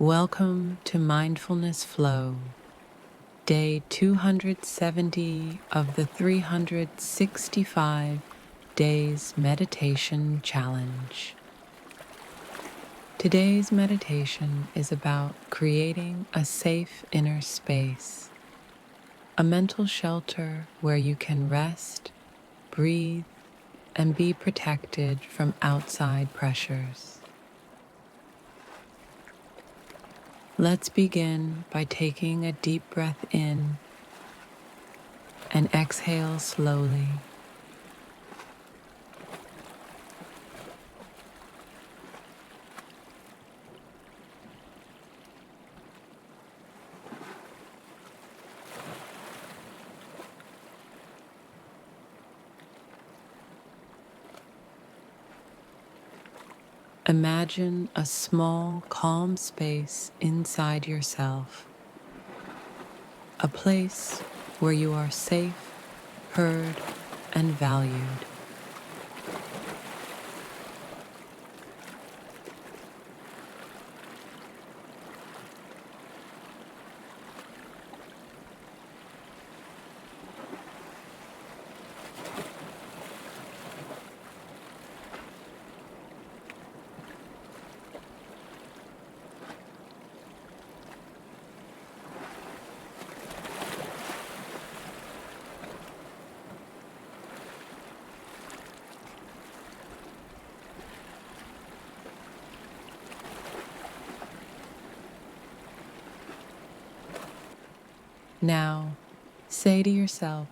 Welcome to Mindfulness Flow, day 270 of the 365 Days Meditation Challenge. Today's meditation is about creating a safe inner space, a mental shelter where you can rest, breathe, and be protected from outside pressures. Let's begin by taking a deep breath in and exhale slowly. Imagine a small, calm space inside yourself, a place where you are safe, heard, and valued. Now, say to yourself,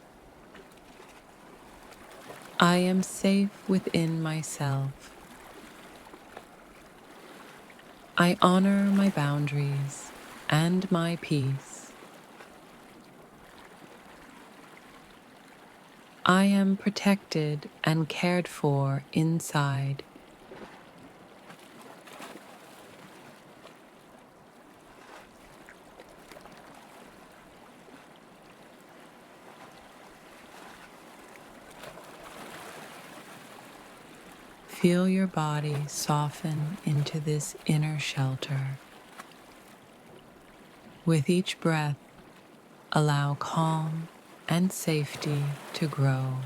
I am safe within myself. I honor my boundaries and my peace. I am protected and cared for inside. Feel your body soften into this inner shelter. With each breath, allow calm and safety to grow.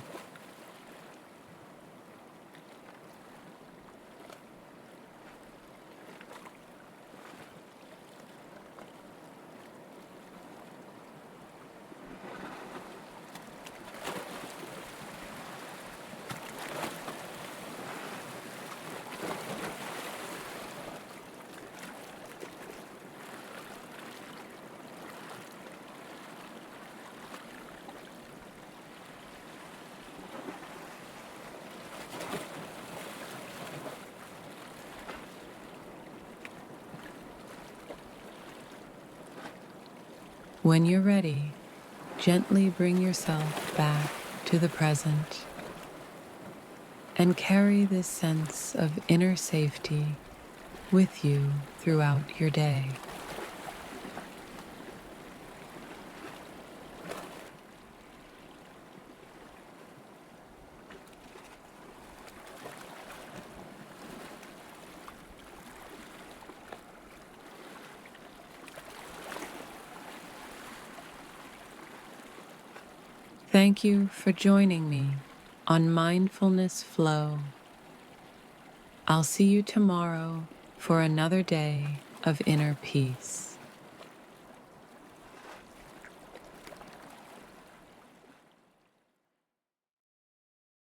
When you're ready, gently bring yourself back to the present and carry this sense of inner safety with you throughout your day. Thank you for joining me on Mindfulness Flow. I'll see you tomorrow for another day of inner peace.